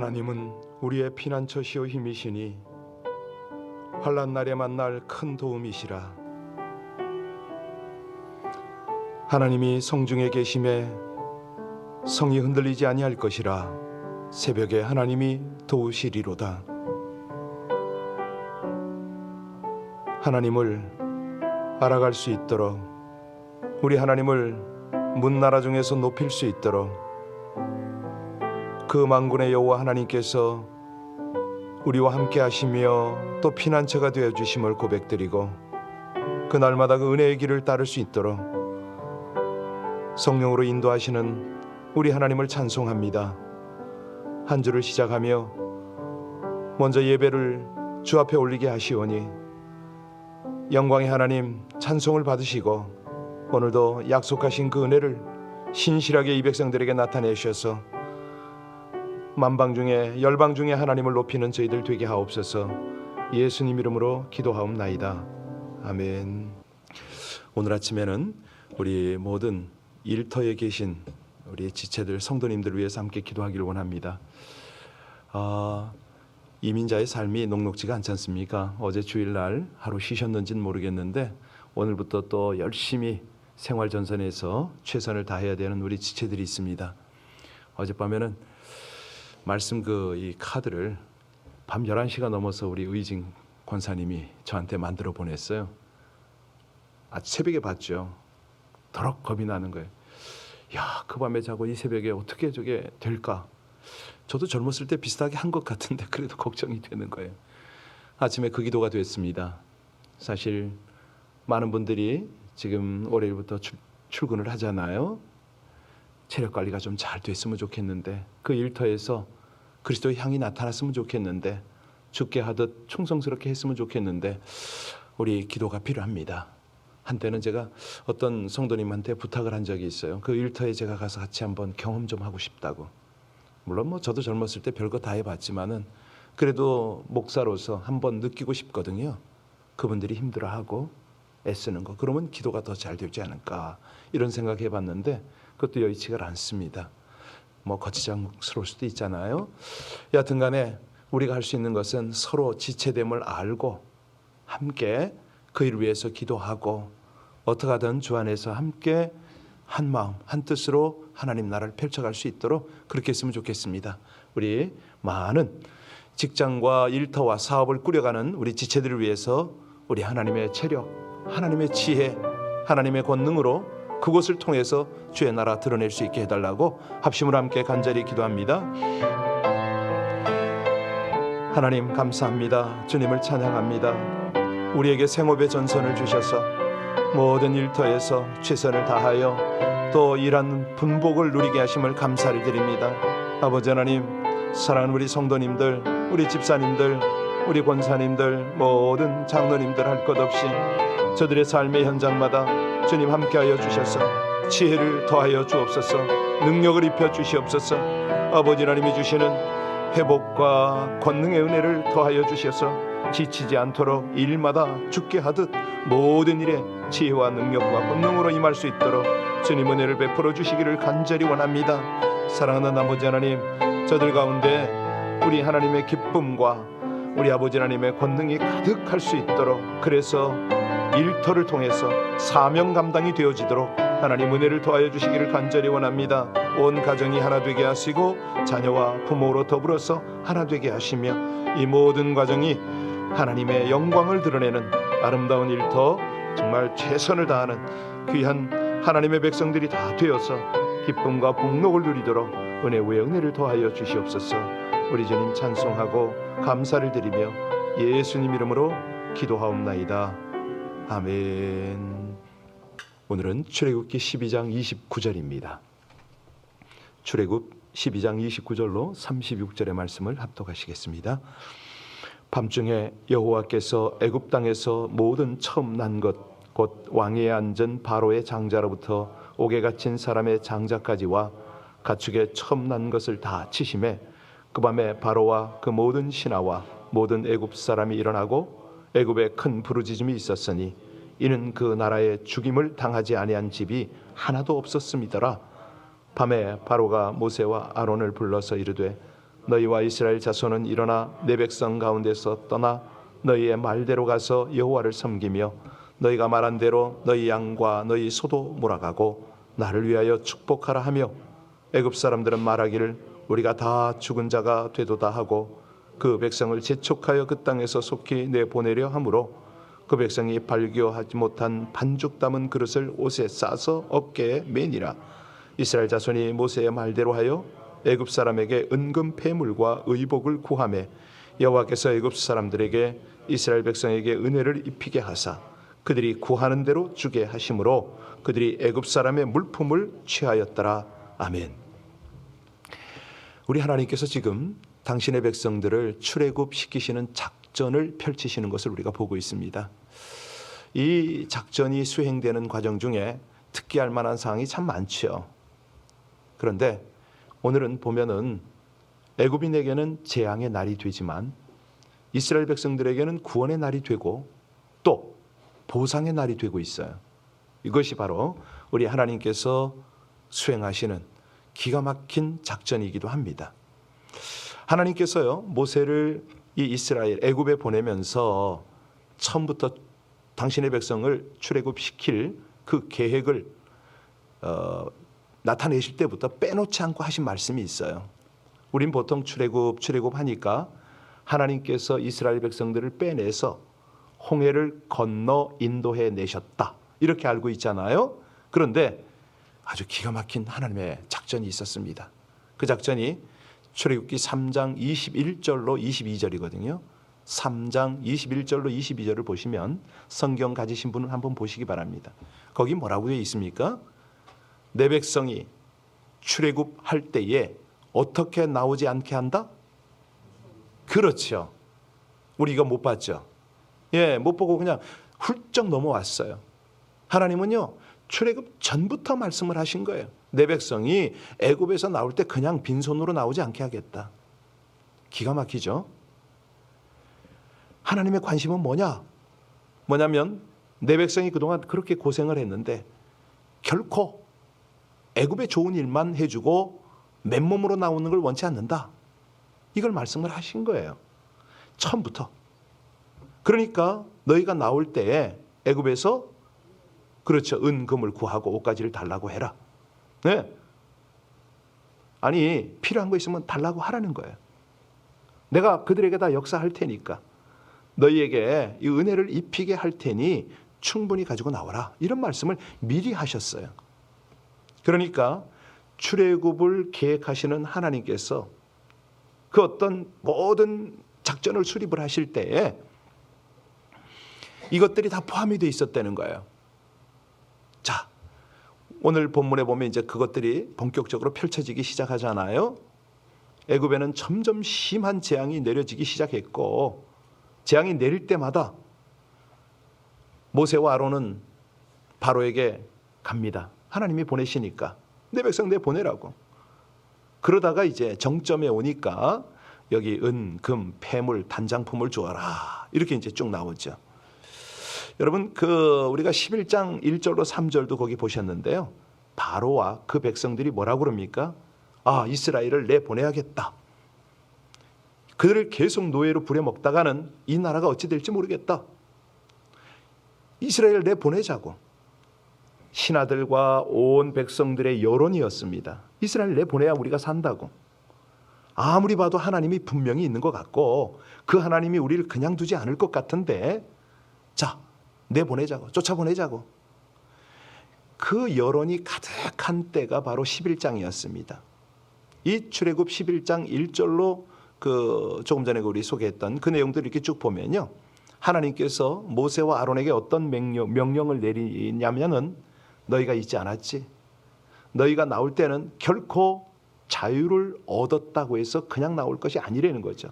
하나님은 우리의 피난처시오 힘이시니 환난 날에 만날 큰 도움이시라. 하나님이 성중에 계심에 성이 흔들리지 아니할 것이라. 새벽에 하나님이 도우시리로다. 하나님을 알아갈 수 있도록, 우리 하나님을 문나라 중에서 높일 수 있도록 그 만군의 여호와 하나님께서 우리와 함께 하시며 또 피난처가 되어 주심을 고백드리고, 그날마다 그 은혜의 길을 따를 수 있도록 성령으로 인도하시는 우리 하나님을 찬송합니다. 한 주를 시작하며 먼저 예배를 주 앞에 올리게 하시오니 영광의 하나님 찬송을 받으시고, 오늘도 약속하신 그 은혜를 신실하게 이 백성들에게 나타내셔서 만방 중에 열방 중에 하나님을 높이는 저희들 되게 하옵소서. 예수님 이름으로 기도하옵나이다. 아멘. 오늘 아침에는 우리 모든 일터에 계신 우리 지체들 성도님들 위해서 함께 기도하기를 원합니다. 이민자의 삶이 녹록지가 않지 않습니까? 어제 주일날 하루 쉬셨는지는 모르겠는데 오늘부터 또 열심히 생활전선에서 최선을 다해야 되는 우리 지체들이 있습니다. 어젯밤에는 말씀 이 카드를 밤 11시가 넘어서 우리 의진 권사님이 저한테 만들어 보냈어요. 아주 새벽에 봤죠. 더럭 겁이 나는 거예요. 야, 그 밤에 자고 이 새벽에 어떻게 저게 될까? 저도 젊었을 때 비슷하게 한 것 같은데 그래도 걱정이 되는 거예요. 아침에 그 기도가 됐습니다. 사실 많은 분들이 지금 월요일부터 출근을 하잖아요. 체력 관리가 좀 잘 됐으면 좋겠는데, 그 일터에서 그리스도의 향이 나타났으면 좋겠는데, 죽게 하듯 충성스럽게 했으면 좋겠는데 우리 기도가 필요합니다. 한때는 제가 어떤 성도님한테 부탁을 한 적이 있어요. 그 일터에 제가 가서 같이 한번 경험 좀 하고 싶다고. 물론 저도 젊었을 때 별거 다 해봤지만은 그래도 목사로서 한번 느끼고 싶거든요. 그분들이 힘들어하고 애쓰는 거, 그러면 기도가 더 잘 되지 않을까, 이런 생각 해봤는데 그것도 여의치가 않습니다. 거치장스러울 수도 있잖아요. 여하튼 간에 우리가 할 수 있는 것은 서로 지체됨을 알고 함께 그 일을 위해서 기도하고, 어떻게 하든 주 안에서 함께 한 마음 한 뜻으로 하나님 나라를 펼쳐갈 수 있도록 그렇게 했으면 좋겠습니다. 우리 많은 직장과 일터와 사업을 꾸려가는 우리 지체들을 위해서 우리 하나님의 체력, 하나님의 지혜, 하나님의 권능으로 그곳을 통해서 주의 나라 드러낼 수 있게 해달라고 합심으로 함께 간절히 기도합니다. 하나님 감사합니다. 주님을 찬양합니다. 우리에게 생업의 전선을 주셔서 모든 일터에서 최선을 다하여 또 일하는 분복을 누리게 하심을 감사를 드립니다. 아버지 하나님, 사랑하는 우리 성도님들, 우리 집사님들, 우리 권사님들, 모든 장로님들 할 것 없이 저들의 삶의 현장마다 주님 함께하여 주셔서 지혜를 더하여 주옵소서. 능력을 입혀 주시옵소서. 아버지 하나님이 주시는 회복과 권능의 은혜를 더하여 주셔서 지치지 않도록 일마다 죽게 하듯 모든 일에 지혜와 능력과 권능으로 임할 수 있도록 주님 은혜를 베풀어 주시기를 간절히 원합니다. 사랑하는 아버지 하나님, 저들 가운데 우리 하나님의 기쁨과 우리 아버지 하나님의 권능이 가득할 수 있도록, 그래서 일터를 통해서 사명 감당이 되어지도록 하나님 은혜를 더하여 주시기를 간절히 원합니다. 온 가정이 하나 되게 하시고 자녀와 부모로 더불어서 하나 되게 하시며 이 모든 과정이 하나님의 영광을 드러내는 아름다운 일터, 정말 최선을 다하는 귀한 하나님의 백성들이 다 되어서 기쁨과 복록을 누리도록 은혜 위에 은혜를 더하여 주시옵소서. 우리 주님 찬송하고 감사를 드리며 예수님 이름으로 기도하옵나이다. 아멘. 오늘은 출애굽기 12장 29절입니다. 출애굽 12장 29절로 36절의 말씀을 합독하시겠습니다. 밤중에 여호와께서 애굽 땅에서 모든 처음 난 것 곧 왕위에 앉은 바로의 장자로부터 옥에 갇힌 사람의 장자까지와 가축의 처음 난 것을 다 치심에 그 밤에 바로와 그 모든 신하와 모든 애굽 사람이 일어나고 애굽에 큰 부르짖음이 있었으니 이는 그 나라에 죽임을 당하지 아니한 집이 하나도 없었음이더라. 밤에 바로가 모세와 아론을 불러서 이르되 너희와 이스라엘 자손은 일어나 내 백성 가운데서 떠나 너희의 말대로 가서 여호와를 섬기며 너희가 말한 대로 너희 양과 너희 소도 몰아가고 나를 위하여 축복하라 하며 애굽 사람들은 말하기를 우리가 다 죽은 자가 되도다 하고 그 백성을 재촉하여 그 땅에서 속히 내보내려 하므로 그 백성이 발교하지 못한 반죽 담은 그릇을 옷에 싸서 어깨에 매니라. 이스라엘 자손이 모세의 말대로 하여 애굽 사람에게 은금 패물과 의복을 구하매 여호와께서 애굽 사람들에게 이스라엘 백성에게 은혜를 입히게 하사 그들이 구하는 대로 주게 하심으로 그들이 애굽 사람의 물품을 취하였더라. 아멘. 우리 하나님께서 지금 당신의 백성들을 출애굽 시키시는 작전을 펼치시는 것을 우리가 보고 있습니다. 이 작전이 수행되는 과정 중에 특기할 만한 사항이 참 많죠. 그런데 오늘은 보면은 애굽인에게는 재앙의 날이 되지만 이스라엘 백성들에게는 구원의 날이 되고 또 보상의 날이 되고 있어요. 이것이 바로 우리 하나님께서 수행하시는 기가 막힌 작전이기도 합니다. 하나님께서요 모세를 이 이스라엘 애굽에 보내면서 처음부터 당신의 백성을 출애굽시킬 그 계획을 나타내실 때부터 빼놓지 않고 하신 말씀이 있어요. 우린 보통 출애굽 하니까 하나님께서 이스라엘 백성들을 빼내서 홍해를 건너 인도해 내셨다 이렇게 알고 있잖아요. 그런데 아주 기가 막힌 하나님의 작전이 있었습니다. 그 작전이 출애굽기 3장 21절로 22절이거든요. 3장 21절로 22절을 보시면 성경 가지신 분은 한번 보시기 바랍니다. 거기 뭐라고 되어 있습니까? 내 백성이 출애굽할 때에 어떻게 나오지 않게 한다? 그렇죠. 우리 이거 못 봤죠? 예, 못 보고 그냥 훌쩍 넘어왔어요. 하나님은요 출애굽 전부터 말씀을 하신 거예요. 내 백성이 애굽에서 나올 때 그냥 빈손으로 나오지 않게 하겠다. 기가 막히죠? 하나님의 관심은 뭐냐면 내 백성이 그동안 그렇게 고생을 했는데 결코 애굽의 좋은 일만 해주고 맨몸으로 나오는 걸 원치 않는다. 이걸 말씀을 하신 거예요. 처음부터. 그러니까 너희가 나올 때에 애굽에서 그렇죠. 은금을 구하고 옷가지를 달라고 해라. 네. 아니 필요한 거 있으면 달라고 하라는 거예요. 내가 그들에게 다 역사할 테니까 너희에게 이 은혜를 입히게 할 테니 충분히 가지고 나와라. 이런 말씀을 미리 하셨어요. 그러니까 출애굽을 계획하시는 하나님께서 그 어떤 모든 작전을 수립을 하실 때에 이것들이 다 포함이 돼 있었다는 거예요. 자, 오늘 본문에 보면 이제 그것들이 본격적으로 펼쳐지기 시작하잖아요. 애굽에는 점점 심한 재앙이 내려지기 시작했고 재앙이 내릴 때마다 모세와 아론은 바로에게 갑니다. 하나님이 보내시니까 내 백성 내 보내라고. 그러다가 이제 정점에 오니까 여기 은, 금, 폐물, 단장품을 주어라. 이렇게 이제 쭉 나오죠. 여러분 우리가 11장 1절로 3절도 거기 보셨는데요. 바로와 그 백성들이 뭐라고 그럽니까? 아, 이스라엘을 내보내야겠다. 그들을 계속 노예로 부려먹다가는 이 나라가 어찌 될지 모르겠다. 이스라엘을 내보내자고. 신하들과 온 백성들의 여론이었습니다. 이스라엘 내보내야 우리가 산다고. 아무리 봐도 하나님이 분명히 있는 것 같고 그 하나님이 우리를 그냥 두지 않을 것 같은데 자, 내보내자고. 쫓아보내자고. 그 여론이 가득한 때가 바로 11장이었습니다. 이 출애굽 11장 1절로 조금 전에 우리 소개했던 그 내용들을 이렇게 쭉 보면요. 하나님께서 모세와 아론에게 어떤 명령을 내리냐면은 너희가 잊지 않았지. 너희가 나올 때는 결코 자유를 얻었다고 해서 그냥 나올 것이 아니라는 거죠.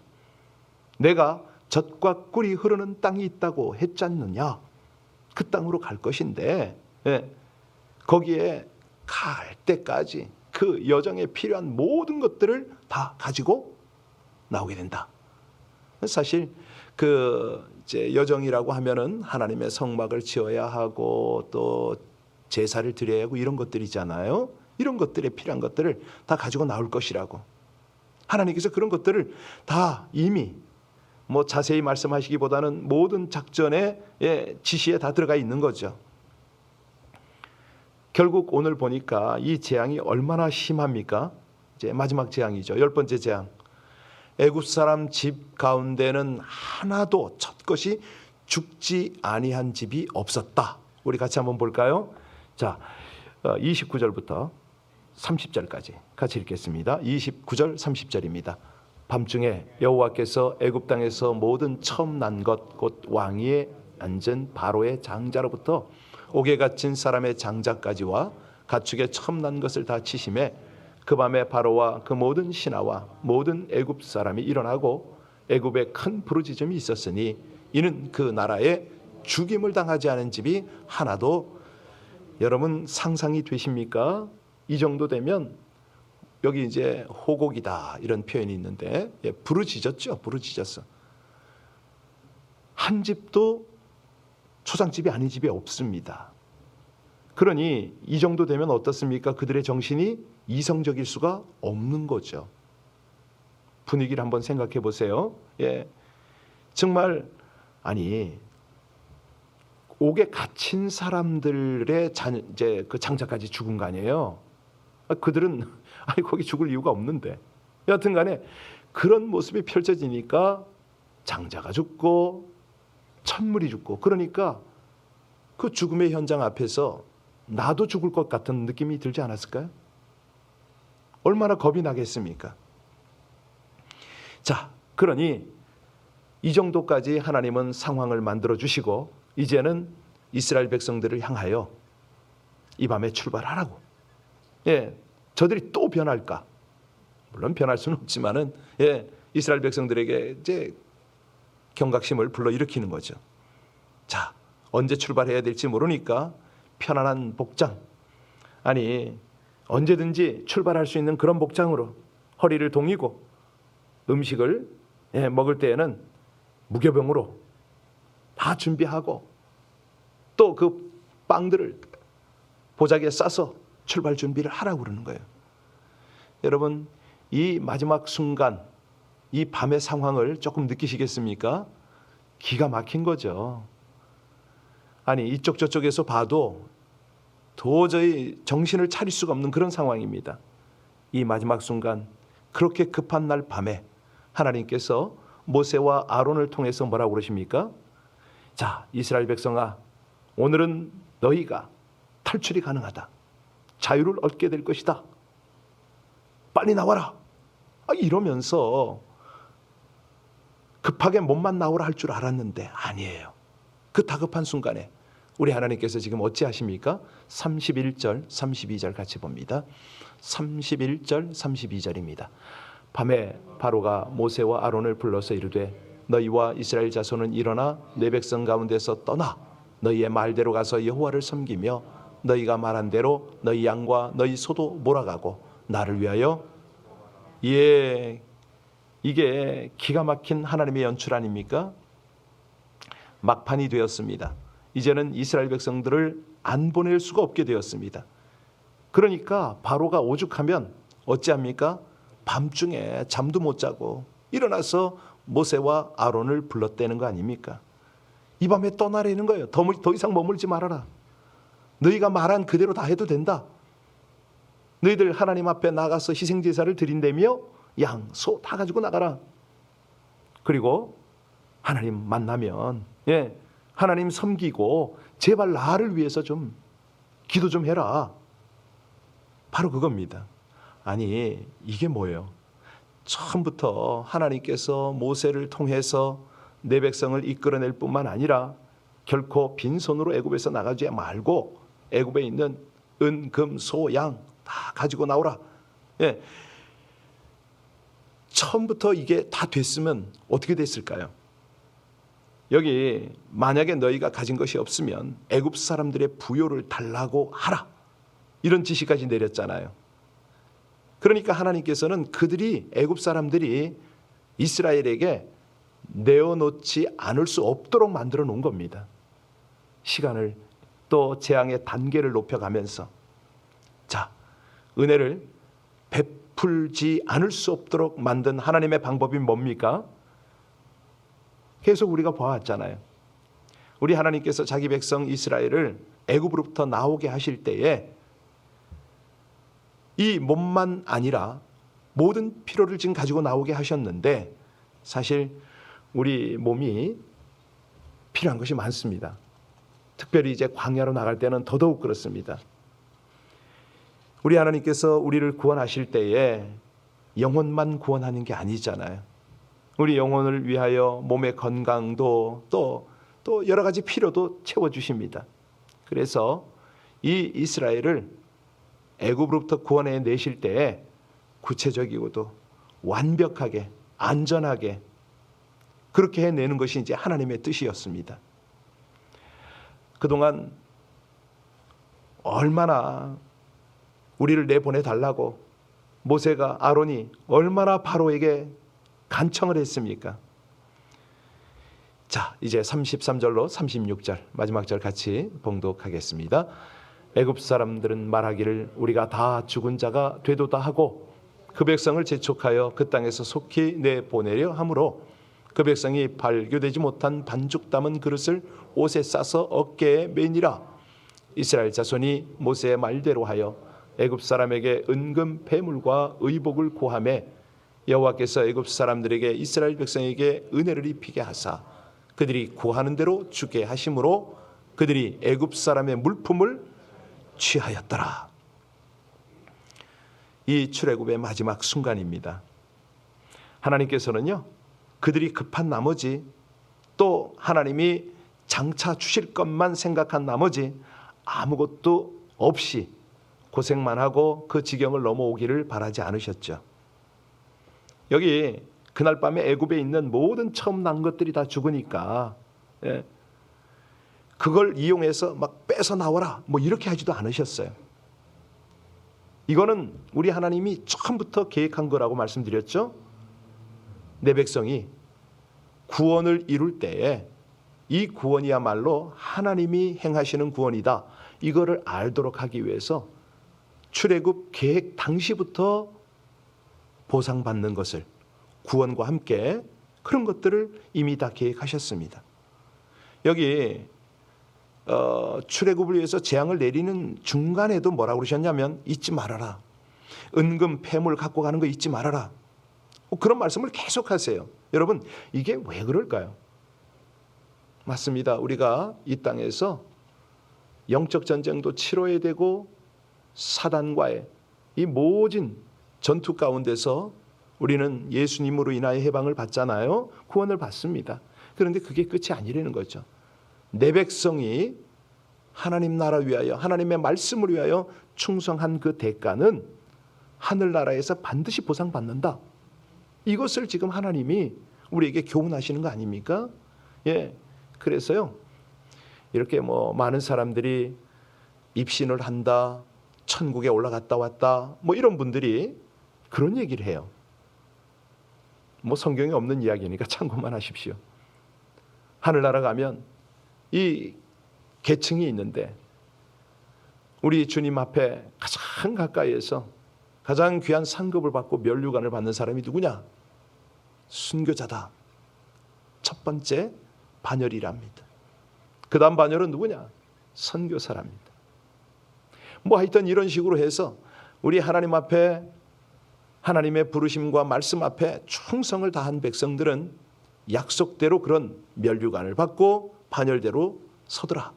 내가 젖과 꿀이 흐르는 땅이 있다고 했지 않느냐. 그 땅으로 갈 것인데 거기에 갈 때까지 그 여정에 필요한 모든 것들을 다 가지고 나오게 된다. 사실 이제 여정이라고 하면은 하나님의 성막을 지어야 하고 또 제사를 드려야 하고 이런 것들이잖아요. 이런 것들에 필요한 것들을 다 가지고 나올 것이라고. 하나님께서 그런 것들을 다 이미 자세히 말씀하시기보다는 모든 작전의 지시에 다 들어가 있는 거죠. 결국 오늘 보니까 이 재앙이 얼마나 심합니까? 이제 마지막 재앙이죠. 10번째 재앙. 애굽 사람 집 가운데는 하나도 첫 것이 죽지 아니한 집이 없었다. 우리 같이 한번 볼까요? 자, 29절부터 30절까지 같이 읽겠습니다. 29절 30절입니다. 밤중에 여호와께서 애굽 땅에서 모든 처음 난 것 곧 왕위에 앉은 바로의 장자로부터 옥에 갇힌 사람의 장자까지와 가축의 처음 난 것을 다 치심에 그 밤에 바로와 그 모든 신하와 모든 애굽 사람이 일어나고 애굽에 큰 부르짖음이 있었으니 이는 그 나라에 죽임을 당하지 않은 집이 하나도. 여러분 상상이 되십니까? 이 정도 되면 여기 이제 호곡이다 이런 표현이 있는데 부르짖었죠. 부르짖었어. 한 집도 초상집이 아닌 집이 없습니다. 그러니 이 정도 되면 어떻습니까? 그들의 정신이 이성적일 수가 없는 거죠. 분위기를 한번 생각해 보세요. 정말 아니 옥에 갇힌 사람들의 이제 그 장자까지 죽은 거 아니에요? 그들은 거기 죽을 이유가 없는데 여하튼간에 그런 모습이 펼쳐지니까 장자가 죽고 천물이 죽고 그러니까 그 죽음의 현장 앞에서 나도 죽을 것 같은 느낌이 들지 않았을까요? 얼마나 겁이 나겠습니까? 자, 그러니 이 정도까지 하나님은 상황을 만들어 주시고 이제는 이스라엘 백성들을 향하여 이 밤에 출발하라고. 저들이 또 변할까? 물론 변할 수는 없지만은 이스라엘 백성들에게 이제 경각심을 불러일으키는 거죠. 자, 언제 출발해야 될지 모르니까 편안한 복장, 아니 언제든지 출발할 수 있는 그런 복장으로 허리를 동이고 음식을 먹을 때에는 무교병으로 다 준비하고 또 그 빵들을 보자기에 싸서 출발 준비를 하라고 그러는 거예요. 여러분 이 마지막 순간 이 밤의 상황을 조금 느끼시겠습니까? 기가 막힌 거죠. 아니 이쪽 저쪽에서 봐도 도저히 정신을 차릴 수가 없는 그런 상황입니다. 이 마지막 순간 그렇게 급한 날 밤에 하나님께서 모세와 아론을 통해서 뭐라고 그러십니까? 자, 이스라엘 백성아, 오늘은 너희가 탈출이 가능하다. 자유를 얻게 될 것이다. 빨리 나와라. 이러면서 급하게 몸만 나오라 할 줄 알았는데 아니에요. 그 다급한 순간에 우리 하나님께서 지금 어찌하십니까? 31절 32절 같이 봅니다. 31절 32절입니다. 밤에 바로가 모세와 아론을 불러서 이르되 너희와 이스라엘 자손은 일어나 내 백성 가운데서 떠나 너희의 말대로 가서 여호와를 섬기며 너희가 말한 대로 너희 양과 너희 소도 몰아가고 나를 위하여. 이게 기가 막힌 하나님의 연출 아닙니까? 막판이 되었습니다. 이제는 이스라엘 백성들을 안 보낼 수가 없게 되었습니다. 그러니까 바로가 오죽하면 어찌합니까? 밤중에 잠도 못 자고 일어나서 모세와 아론을 불렀다는 거 아닙니까? 이 밤에 떠나라는 거예요. 더 이상 머물지 말아라. 너희가 말한 그대로 다 해도 된다. 너희들 하나님 앞에 나가서 희생제사를 드린다며 양, 소 다 가지고 나가라. 그리고 하나님 만나면 하나님 섬기고 제발 나를 위해서 좀 기도 좀 해라. 바로 그겁니다. 아니 이게 뭐예요? 처음부터 하나님께서 모세를 통해서 내 백성을 이끌어낼 뿐만 아니라 결코 빈손으로 애굽에서 나가지 말고 애굽에 있는 은, 금, 소, 양 다 가지고 나오라. 처음부터 이게 다 됐으면 어떻게 됐을까요? 여기 만약에 너희가 가진 것이 없으면 애굽 사람들의 부요를 달라고 하라. 이런 지시까지 내렸잖아요. 그러니까 하나님께서는 그들이 애굽 사람들이 이스라엘에게 내어놓지 않을 수 없도록 만들어 놓은 겁니다. 시간을 또 재앙의 단계를 높여가면서 자, 은혜를 베풀지 않을 수 없도록 만든 하나님의 방법이 뭡니까? 계속 우리가 보아왔잖아요. 우리 하나님께서 자기 백성 이스라엘을 애굽으로부터 나오게 하실 때에 이 몸만 아니라 모든 필요를 지금 가지고 나오게 하셨는데, 사실 우리 몸이 필요한 것이 많습니다. 특별히 이제 광야로 나갈 때는 더더욱 그렇습니다. 우리 하나님께서 우리를 구원하실 때에 영혼만 구원하는 게 아니잖아요. 우리 영혼을 위하여 몸의 건강도 또 여러 가지 필요도 채워주십니다. 그래서 이 이스라엘을 애굽으로부터 구원해 내실 때에 구체적이고도 완벽하게 안전하게 그렇게 해내는 것이 이제 하나님의 뜻이었습니다. 그동안 얼마나 우리를 내보내달라고 모세가, 아론이 얼마나 바로에게 간청을 했습니까? 자, 이제 33절로 36절 마지막 절 같이 봉독하겠습니다. 애굽 사람들은 말하기를 우리가 다 죽은 자가 되도다 하고 그 백성을 재촉하여 그 땅에서 속히 내보내려 하므로 그 백성이 발교되지 못한 반죽 담은 그릇을 옷에 싸서 어깨에 매니라. 이스라엘 자손이 모세의 말대로 하여 애굽 사람에게 은금 배물과 의복을 고하매 여호와께서 애굽 사람들에게 이스라엘 백성에게 은혜를 입히게 하사 그들이 구하는 대로 주게 하심으로 그들이 애굽 사람의 물품을 취하였더라. 이 출애굽의 마지막 순간입니다. 하나님께서는요, 그들이 급한 나머지 또 하나님이 장차 주실 것만 생각한 나머지 아무것도 없이 고생만 하고 그 지경을 넘어오기를 바라지 않으셨죠. 여기 그날 밤에 애굽에 있는 모든 처음 난 것들이 다 죽으니까 그걸 이용해서 막 빼서 나와라 뭐 이렇게 하지도 않으셨어요. 이거는 우리 하나님이 처음부터 계획한 거라고 말씀드렸죠. 내 백성이 구원을 이룰 때에 이 구원이야말로 하나님이 행하시는 구원이다, 이거를 알도록 하기 위해서 출애굽 계획 당시부터 보상받는 것을, 구원과 함께 그런 것들을 이미 다 계획하셨습니다. 여기 출애굽을 위해서 재앙을 내리는 중간에도 뭐라고 그러셨냐면 잊지 말아라. 은금 폐물 갖고 가는 거 잊지 말아라. 그런 말씀을 계속하세요. 여러분, 이게 왜 그럴까요? 맞습니다. 우리가 이 땅에서 영적 전쟁도 치러야 되고 사단과의 이 모진 전투 가운데서 우리는 예수님으로 인하여 해방을 받잖아요. 구원을 받습니다. 그런데 그게 끝이 아니라는 거죠. 내 백성이 하나님 나라 위하여, 하나님의 말씀을 위하여 충성한 그 대가는 하늘나라에서 반드시 보상받는다. 이것을 지금 하나님이 우리에게 교훈하시는 거 아닙니까? 예. 그래서요, 이렇게 뭐 많은 사람들이 입신을 한다, 천국에 올라갔다 왔다, 뭐 이런 분들이 그런 얘기를 해요. 뭐 성경에 없는 이야기니까 참고만 하십시오. 하늘나라 가면 이 계층이 있는데 우리 주님 앞에 가장 가까이에서 가장 귀한 상급을 받고 면류관을 받는 사람이 누구냐? 순교자다. 첫 번째 반열이랍니다. 그 다음 반열은 누구냐? 선교사랍니다. 뭐 하여튼 이런 식으로 해서 우리 하나님 앞에, 하나님의 부르심과 말씀 앞에 충성을 다한 백성들은 약속대로 그런 면류관을 받고 반열대로 서더라.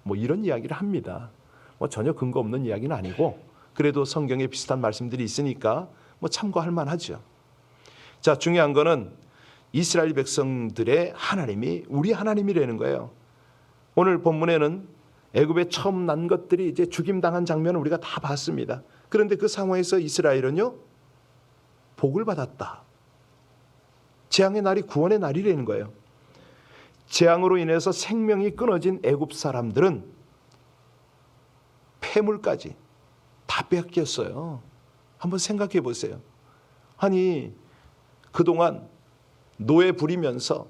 뭐 이런 이야기를 합니다. 뭐 전혀 근거 없는 이야기는 아니고 그래도 성경에 비슷한 말씀들이 있으니까 뭐 참고할 만하죠. 자, 중요한 거는 이스라엘 백성들의 하나님이 우리 하나님이라는 거예요. 오늘 본문에는 애굽에 처음 난 것들이 이제 죽임당한 장면을 우리가 다 봤습니다. 그런데 그 상황에서 이스라엘은요, 복을 받았다. 재앙의 날이 구원의 날이라는 거예요. 재앙으로 인해서 생명이 끊어진 애굽 사람들은 폐물까지 다 뺏겼어요. 한번 생각해 보세요. 아니, 그동안 노예 부리면서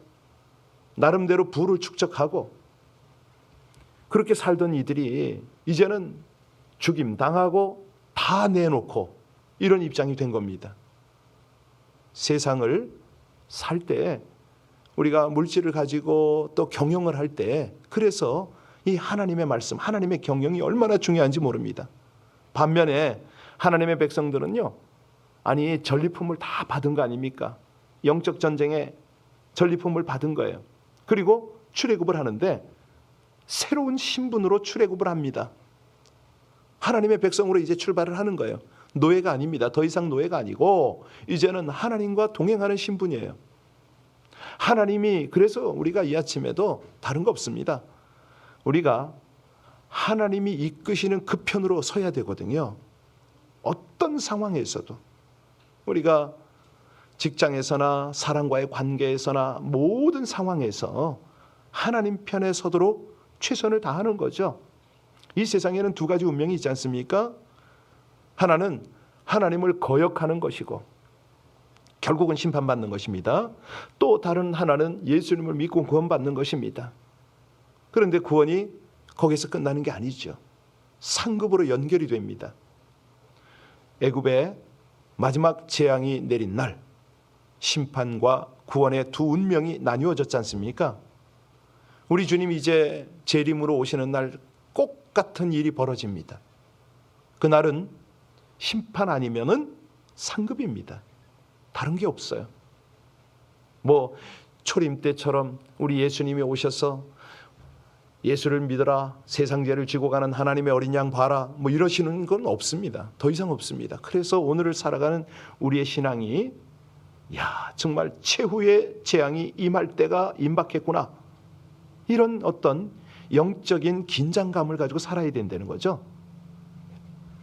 나름대로 부를 축적하고 그렇게 살던 이들이 이제는 죽임 당하고 다 내놓고 이런 입장이 된 겁니다. 세상을 살 때 우리가 물질을 가지고 또 경영을 할 때 그래서 이 하나님의 말씀, 하나님의 경영이 얼마나 중요한지 모릅니다. 반면에 하나님의 백성들은요, 아니 전리품을 다 받은 거 아닙니까? 영적 전쟁에 전리품을 받은 거예요. 그리고 출애굽을 하는데 새로운 신분으로 출애굽을 합니다. 하나님의 백성으로 이제 출발을 하는 거예요. 노예가 아닙니다. 더 이상 노예가 아니고 이제는 하나님과 동행하는 신분이에요. 하나님이, 그래서 우리가 이 아침에도 다른 거 없습니다. 우리가 하나님이 이끄시는 그 편으로 서야 되거든요. 어떤 상황에서도 우리가 직장에서나 사람과의 관계에서나 모든 상황에서 하나님 편에 서도록 최선을 다하는 거죠. 이 세상에는 두 가지 운명이 있지 않습니까? 하나는 하나님을 거역하는 것이고 결국은 심판받는 것입니다. 또 다른 하나는 예수님을 믿고 구원받는 것입니다. 그런데 구원이 거기서 끝나는 게 아니죠. 상급으로 연결이 됩니다. 애굽의 마지막 재앙이 내린 날 심판과 구원의 두 운명이 나뉘어졌지 않습니까? 우리 주님이 이제 재림으로 오시는 날 꼭 같은 일이 벌어집니다. 그날은 심판 아니면은 상급입니다. 다른 게 없어요. 뭐 초림 때처럼 우리 예수님이 오셔서 예수를 믿어라, 세상 죄를 지고 가는 하나님의 어린 양 봐라, 뭐 이러시는 건 없습니다. 더 이상 없습니다. 그래서 오늘을 살아가는 우리의 신앙이 정말 최후의 재앙이 임할 때가 임박했구나, 이런 어떤 영적인 긴장감을 가지고 살아야 된다는 거죠.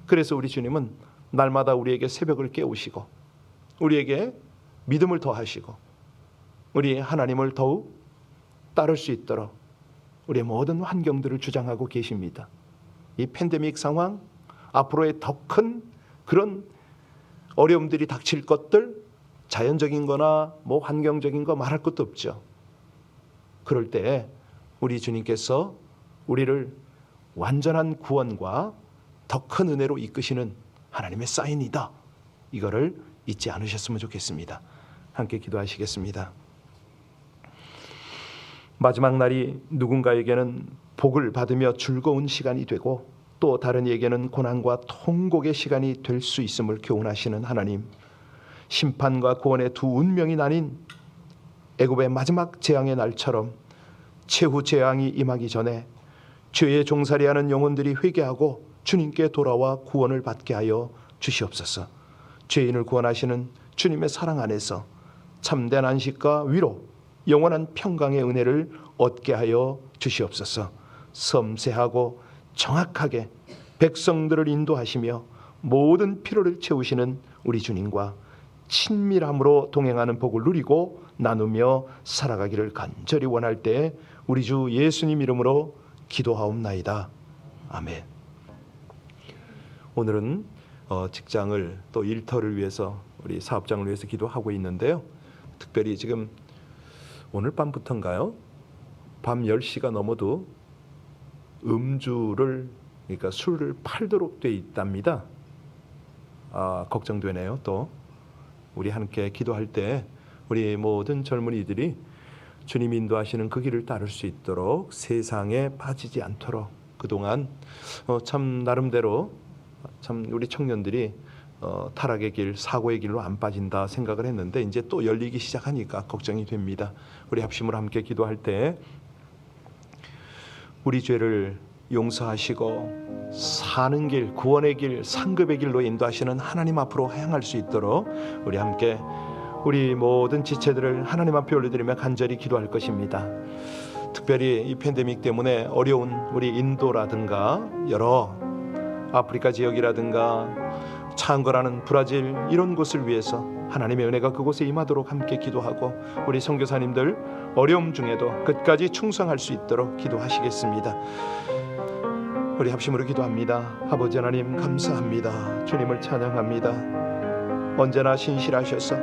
그래서 우리 주님은 날마다 우리에게 새벽을 깨우시고 우리에게 믿음을 더하시고 우리 하나님을 더욱 따를 수 있도록 우리의 모든 환경들을 주장하고 계십니다. 이 팬데믹 상황, 앞으로의 더 큰 그런 어려움들이 닥칠 것들, 자연적인 거나 뭐 환경적인 거 말할 것도 없죠. 그럴 때 우리 주님께서 우리를 완전한 구원과 더 큰 은혜로 이끄시는 하나님의 사인이다. 이거를 잊지 않으셨으면 좋겠습니다. 함께 기도하시겠습니다. 마지막 날이 누군가에게는 복을 받으며 즐거운 시간이 되고 또 다른 이에게는 고난과 통곡의 시간이 될 수 있음을 교훈하시는 하나님, 심판과 구원의 두 운명이 나뉜 애굽의 마지막 재앙의 날처럼 최후 재앙이 임하기 전에 죄의 종살이하는 영혼들이 회개하고 주님께 돌아와 구원을 받게 하여 주시옵소서. 죄인을 구원하시는 주님의 사랑 안에서 참된 안식과 위로, 영원한 평강의 은혜를 얻게 하여 주시옵소서. 섬세하고 정확하게 백성들을 인도하시며 모든 필요를 채우시는 우리 주님과 친밀함으로 동행하는 복을 누리고 나누며 살아가기를 간절히 원할 때 우리 주 예수님 이름으로 기도하옵나이다. 아멘. 오늘은 직장을 또 일터를 위해서 우리 사업장을 위해서 기도하고 있는데요. 특별히 지금 오늘 밤부터인가요? 밤 10시가 넘어도 음주를, 그러니까 술을 팔도록 돼 있답니다. 걱정되네요. 또 우리 함께 기도할 때 우리 모든 젊은이들이 주님 인도하시는 그 길을 따를 수 있도록, 세상에 빠지지 않도록, 그동안 참 나름대로 참 우리 청년들이 타락의 길, 사고의 길로 안 빠진다 생각을 했는데 이제 또 열리기 시작하니까 걱정이 됩니다. 우리 합심으로 함께 기도할 때 우리 죄를 용서하시고 사는 길, 구원의 길, 상급의 길로 인도하시는 하나님 앞으로 향할 수 있도록 우리 함께 우리 모든 지체들을 하나님 앞에 올려드리며 간절히 기도할 것입니다. 특별히 이 팬데믹 때문에 어려운 우리 인도라든가 여러 아프리카 지역이라든가 창거라는 브라질, 이런 곳을 위해서 하나님의 은혜가 그곳에 임하도록 함께 기도하고 우리 선교사님들 어려움 중에도 끝까지 충성할 수 있도록 기도하시겠습니다. 우리 합심으로 기도합니다. 아버지 하나님 감사합니다. 주님을 찬양합니다. 언제나 신실하셔서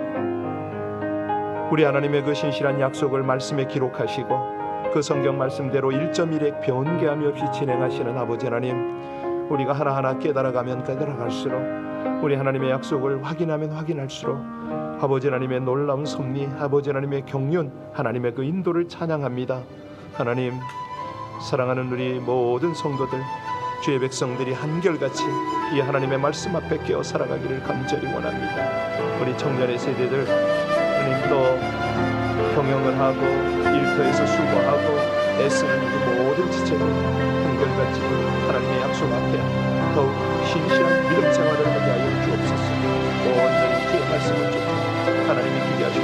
우리 하나님의 그 신실한 약속을 말씀에 기록하시고 그 성경 말씀대로 1.1획 변개함이 없이 진행하시는 아버지 하나님, 우리가 하나하나 깨달아가면 깨달아갈수록 우리 하나님의 약속을 확인하면 확인할수록 아버지 하나님의 놀라운 섭리, 아버지 하나님의 경륜, 하나님의 그 인도를 찬양합니다. 하나님, 사랑하는 우리 모든 성도들, 주의 백성들이 한결같이 이 하나님의 말씀 앞에 깨어 살아가기를 간절히 원합니다. 우리 청년의 세대들, 하나님 또 경영을 하고 일터에서 수고하고 애쓰는 그 모든 지체들 한결같이 하나님의 약속 앞에 더욱 신실한 믿음 생활을 하게 하여 주옵소서. 온전히 주의 말씀을 쫓고 하나님이 기대하시는